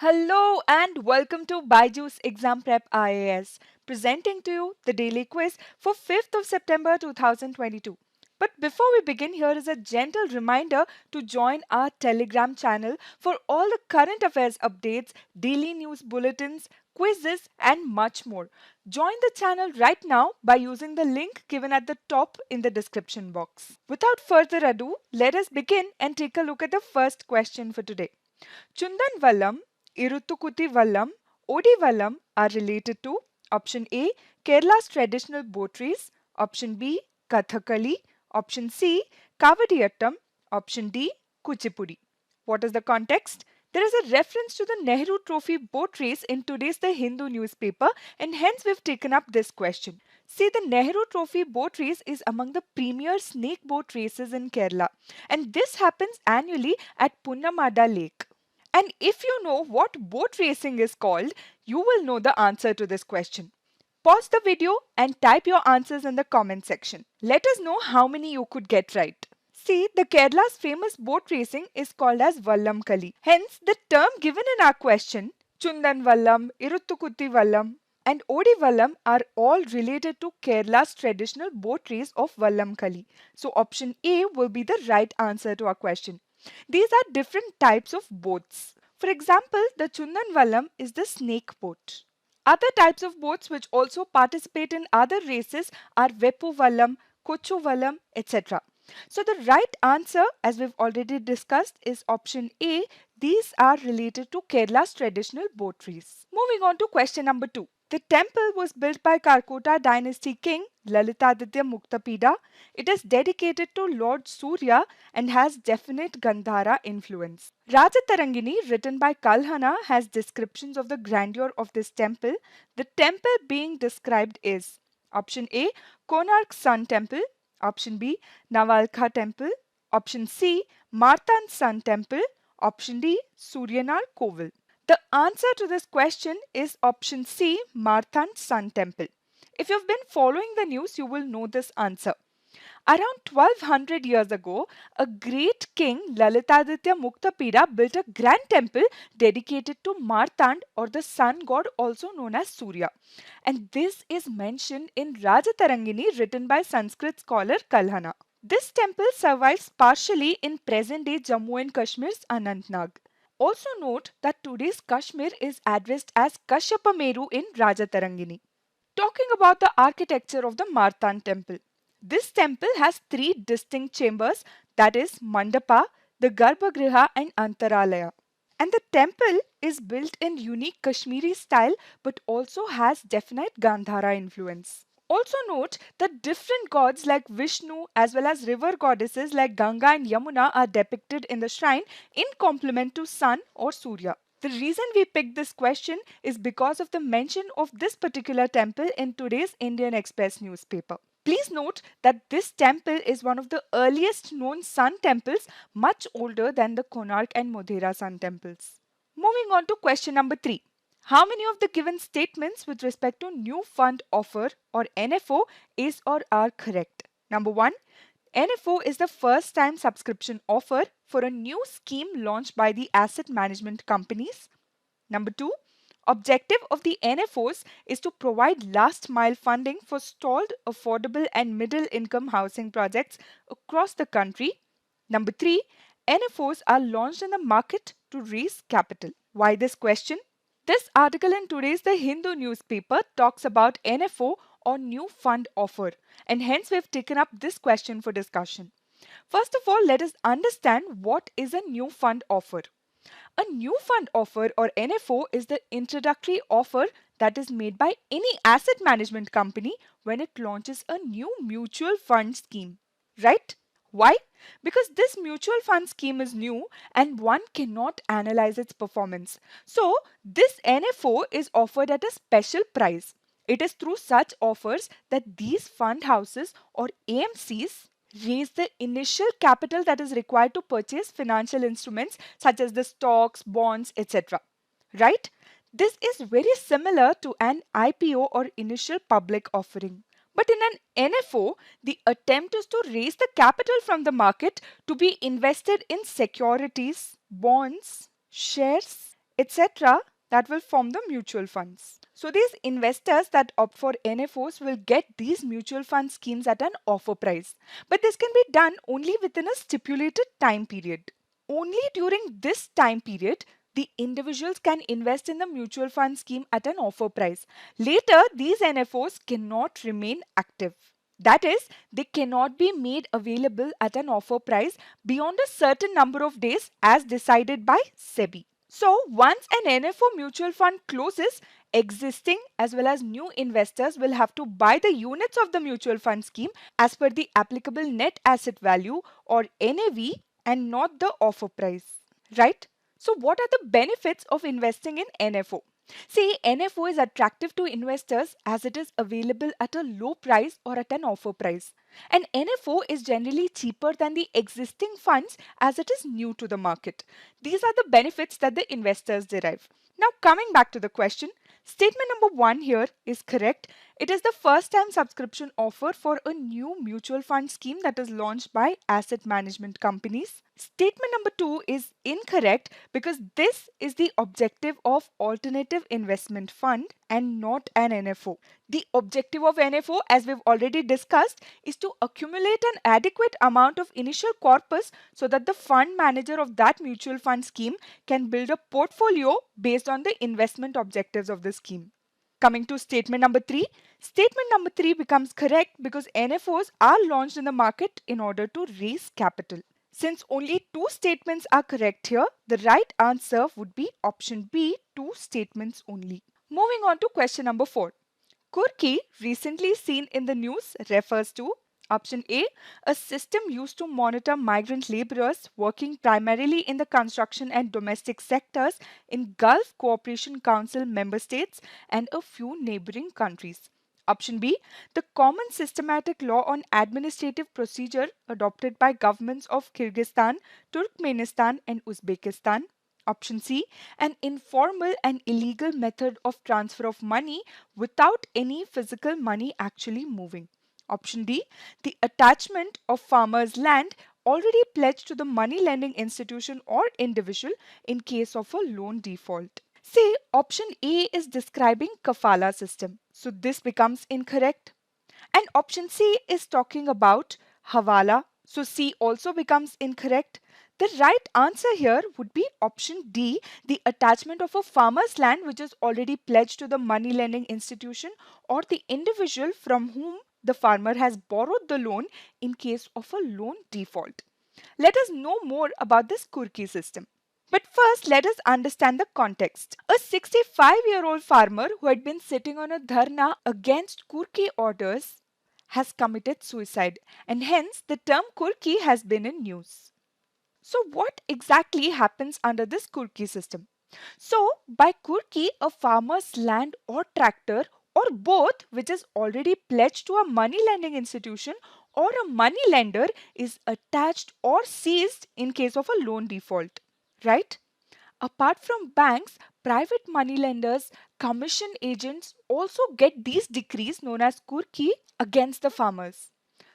Hello and welcome to BYJU'S Exam Prep IAS, presenting to you the daily quiz for 5th of September 2022. But before we begin, here is a gentle reminder to join our Telegram channel for all the current affairs updates, daily news bulletins, quizzes, and much more. Join the channel right now by using the link given at the top in the description box. Without further ado, let us begin and take a look at the first question for today. Chundan Vallam, Iruttukuthi Vallam, Odi Vallam are related to option A. Kerala's traditional boateries, option B. Kathakali, option C. Kavadiyattam, option D. Kuchipudi. What is the context? There is a reference to the Nehru Trophy boat race in today's The Hindu newspaper, and hence we've taken up this question. See, the Nehru Trophy boat race is among the premier snake boat races in Kerala, and this happens annually at Punnamada Lake. And if you know what boat racing is called, you will know the answer to this question. Pause the video and type your answers in the comment section. Let us know how many you could get right. See, the Kerala's famous boat racing is called as Vallam Kali. Hence, the term given in our question, Chundan Vallam, Iruttukuthi Vallam, and Odi Vallam are all related to Kerala's traditional boat race of Vallam Kali. So, option A will be the right answer to our question. These are different types of boats. For example, the Chundan Vallam is the snake boat. Other types of boats which also participate in other races are Veppu Vallam, Kochu Vallam, etc. So the right answer, as we've already discussed, is option A. These are related to Kerala's traditional boat race. Moving on to question number 2. The temple was built by Karkota dynasty king Lalitaditya Muktapida. It is dedicated to Lord Surya and has definite Gandhara influence. Rajatarangini, written by Kalhana, has descriptions of the grandeur of this temple. The temple being described is option A. Konark Sun Temple, option B. Navalkha Temple, option C. Marthand Sun Temple, option D. Suryanar Kovil. The answer to this question is option C, Marthand Sun Temple. If you've been following the news, you will know this answer. Around 1200 years ago, a great king, Lalitaditya Muktapida, built a grand temple dedicated to Marthand, or the sun god also known as Surya. And this is mentioned in Rajatarangini, written by Sanskrit scholar Kalhana. This temple survives partially in present-day Jammu and Kashmir's Anantnag. Also note that today's Kashmir is addressed as Kashyapameru in Rajatarangini. Talking about the architecture of the Marthand temple. This temple has three distinct chambers, that is Mandapa, the Garbhagriha and Antaralaya. And the temple is built in unique Kashmiri style but also has definite Gandhara influence. Also note that different gods like Vishnu as well as river goddesses like Ganga and Yamuna are depicted in the shrine in complement to sun or Surya. The reason we picked this question is because of the mention of this particular temple in today's Indian Express newspaper. Please note that this temple is one of the earliest known sun temples, much older than the Konark and Modhera sun temples. Moving on to question number 3. How many of the given statements with respect to new fund offer or NFO is or are correct? Number 1. NFO is the first time subscription offer for a new scheme launched by the asset management companies. Number 2. Objective of the NFOs is to provide last mile funding for stalled, affordable and middle income housing projects across the country. Number 3. NFOs are launched in the market to raise capital. Why this question? This article in today's The Hindu newspaper talks about NFO or new fund offer, and hence we have taken up this question for discussion. First of all, let us understand what is a new fund offer. A new fund offer or NFO is the introductory offer that is made by any asset management company when it launches a new mutual fund scheme. Right? Why? Because this mutual fund scheme is new and one cannot analyze its performance. So, this NFO is offered at a special price. It is through such offers that these fund houses or AMCs raise the initial capital that is required to purchase financial instruments such as the stocks, bonds, etc. Right? This is very similar to an IPO or initial public offering. But in an NFO, the attempt is to raise the capital from the market to be invested in securities, bonds, shares, etc. that will form the mutual funds. So these investors that opt for NFOs will get these mutual fund schemes at an offer price. But this can be done only within a stipulated time period. Only during this time period, the individuals can invest in the mutual fund scheme at an offer price. Later, these NFOs cannot remain active. That is, they cannot be made available at an offer price beyond a certain number of days as decided by SEBI. So, once an NFO mutual fund closes, existing as well as new investors will have to buy the units of the mutual fund scheme as per the applicable net asset value or NAV and not the offer price, right? So, what are the benefits of investing in NFO? See, NFO is attractive to investors as it is available at a low price or at an offer price. An NFO is generally cheaper than the existing funds as it is new to the market. These are the benefits that the investors derive. Now, coming back to the question, statement number 1 here is correct. It is the first time subscription offer for a new mutual fund scheme that is launched by asset management companies. Statement number 2 is incorrect because this is the objective of alternative investment fund and not an NFO. The objective of NFO, as we've already discussed, is to accumulate an adequate amount of initial corpus so that the fund manager of that mutual fund scheme can build a portfolio based on the investment objectives of the scheme. Coming to statement number 3, statement number 3 becomes correct because NFOs are launched in the market in order to raise capital. Since only 2 statements are correct here, the right answer would be option B, 2 statements only. Moving on to question number 4. Kurki, recently seen in the news, refers to option A, a system used to monitor migrant laborers working primarily in the construction and domestic sectors in Gulf Cooperation Council member states and a few neighboring countries. Option B, the common systematic law on administrative procedure adopted by governments of Kyrgyzstan, Turkmenistan and Uzbekistan. Option C, an informal and illegal method of transfer of money without any physical money actually moving. Option D, the attachment of farmers' land already pledged to the money lending institution or individual in case of a loan default. See, option A is describing kafala system. So this becomes incorrect. And option C is talking about hawala. So C also becomes incorrect. The right answer here would be option D, the attachment of a farmer's land which is already pledged to the money lending institution or the individual from whom the farmer has borrowed the loan in case of a loan default. Let us know more about this Kurki system. But first, let us understand the context. A 65-year-old farmer who had been sitting on a dharna against Kurki orders has committed suicide, and hence the term Kurki has been in news. So what exactly happens under this Kurki system? So by Kurki, a farmer's land or tractor or both which is already pledged to a money lending institution or a money lender is attached or seized in case of a loan default, right? Apart from banks, private money lenders, commission agents also get these decrees known as Kurki against the farmers.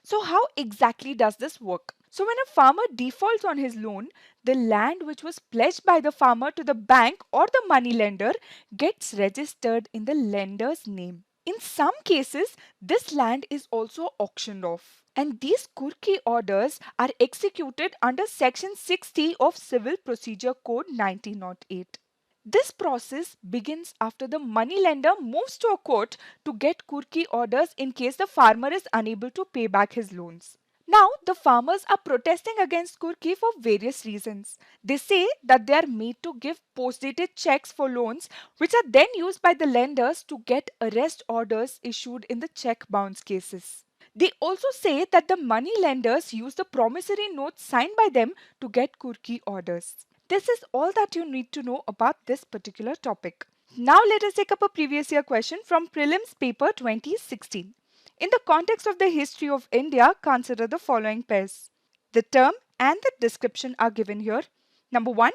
So how exactly does this work? So when a farmer defaults on his loan, the land which was pledged by the farmer to the bank or the money lender gets registered in the lender's name. In some cases, this land is also auctioned off. And these Kurki orders are executed under Section 60 of Civil Procedure Code 1908. This process begins after the money lender moves to a court to get Kurki orders in case the farmer is unable to pay back his loans. Now, the farmers are protesting against Kurki for various reasons. They say that they are made to give post-dated checks for loans, which are then used by the lenders to get arrest orders issued in the check bounce cases. They also say that the money lenders use the promissory notes signed by them to get Kurki orders. This is all that you need to know about this particular topic. Now let us take up a previous year question from Prelims paper 2016. In the context of the history of India, consider the following pairs. The term and the description are given here. Number 1,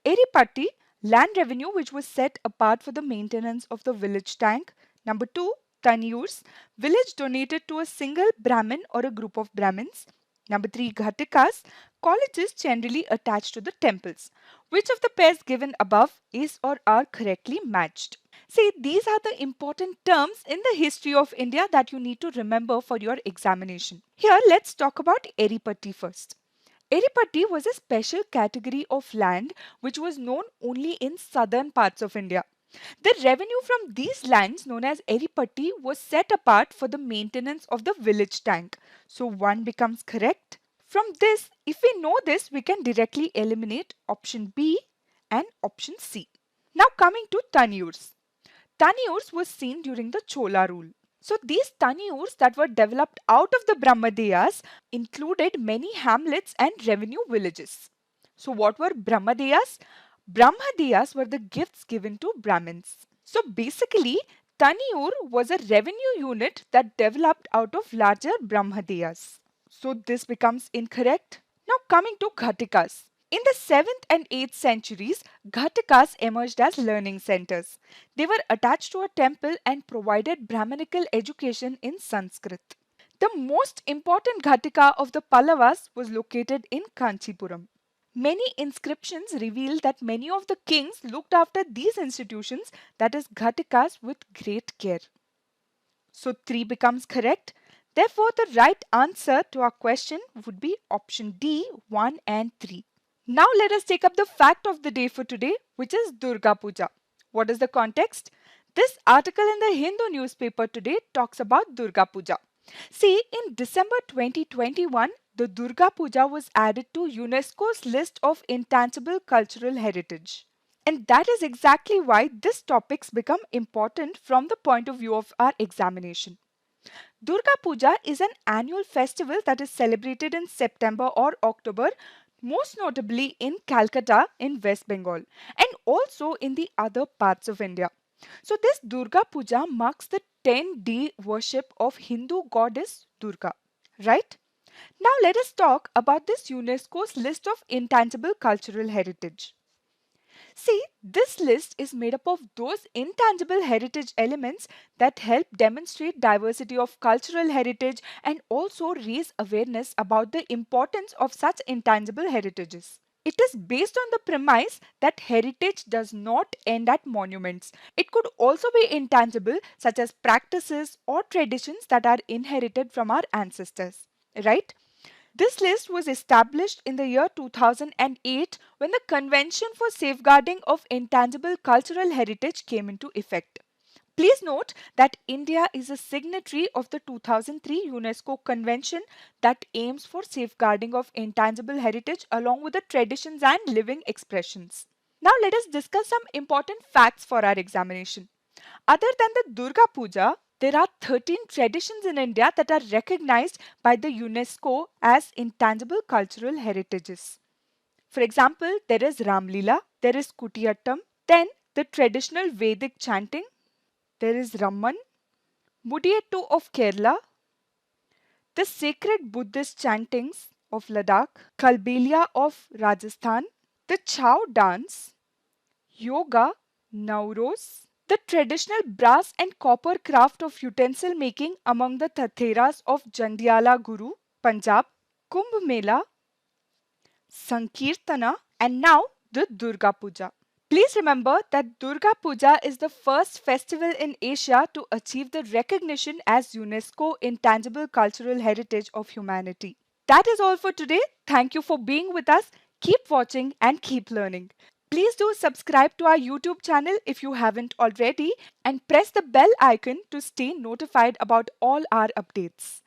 Eripatti, land revenue which was set apart for the maintenance of the village tank. Number 2, Taniyurs, village donated to a single Brahmin or a group of Brahmins. Number 3, Ghatikas, colleges generally attached to the temples. Which of the pairs given above is or are correctly matched? See, these are the important terms in the history of India that you need to remember for your examination. Here, let's talk about Eripatti first. Eripatti was a special category of land which was known only in southern parts of India. The revenue from these lands known as Eripatti was set apart for the maintenance of the village tank. So 1 becomes correct. From this, if we know this, we can directly eliminate option B and option C. Now coming to Taniyurs. Taniyurs was seen during the Chola rule. So these Taniyurs that were developed out of the Brahmadeyas included many hamlets and revenue villages. So what were Brahmadeyas? Brahmadeyas were the gifts given to Brahmins. So basically, Taniyur was a revenue unit that developed out of larger Brahmadeyas. So this becomes incorrect. Now coming to Ghatikas. In the 7th and 8th centuries, Ghatikas emerged as learning centers. They were attached to a temple and provided Brahmanical education in Sanskrit. The most important Ghatika of the Pallavas was located in Kanchipuram. Many inscriptions reveal that many of the kings looked after these institutions, that is Ghatikas, with great care. So 3 becomes correct. Therefore, the right answer to our question would be option D, 1 and 3. Now let us take up the fact of the day for today, which is Durga Puja. What is the context? This article in the Hindu newspaper today talks about Durga Puja. See, in December 2021, the Durga Puja was added to UNESCO's list of intangible cultural heritage. And that is exactly why this topics become important from the point of view of our examination. Durga Puja is an annual festival that is celebrated in September or October, most notably in Calcutta in West Bengal and also in the other parts of India. So this Durga Puja marks the 10-day worship of Hindu goddess Durga, right? Now let us talk about this UNESCO's list of intangible cultural heritage. See, this list is made up of those intangible heritage elements that help demonstrate diversity of cultural heritage and also raise awareness about the importance of such intangible heritages. It is based on the premise that heritage does not end at monuments. It could also be intangible, such as practices or traditions that are inherited from our ancestors, right? This list was established in the year 2008 when the Convention for Safeguarding of Intangible Cultural Heritage came into effect. Please note that India is a signatory of the 2003 UNESCO Convention that aims for safeguarding of intangible heritage along with the traditions and living expressions. Now let us discuss some important facts for our examination. Other than the Durga Puja, there are 13 traditions in India that are recognized by the UNESCO as intangible cultural heritages. For example, there is Ramlila, there is Kutiyattam, then the traditional Vedic chanting, there is Ramman, Mudiyettu of Kerala, the sacred Buddhist chantings of Ladakh, Kalbelia of Rajasthan, the Chow dance, yoga, Nauros, the traditional brass and copper craft of utensil making among the Tatheras of Jandiala Guru, Punjab, Kumbh Mela, Sankirtana, and now the Durga Puja. Please remember that Durga Puja is the first festival in Asia to achieve the recognition as UNESCO Intangible Cultural Heritage of Humanity. That is all for today. Thank you for being with us. Keep watching and keep learning. Please do subscribe to our YouTube channel if you haven't already and press the bell icon to stay notified about all our updates.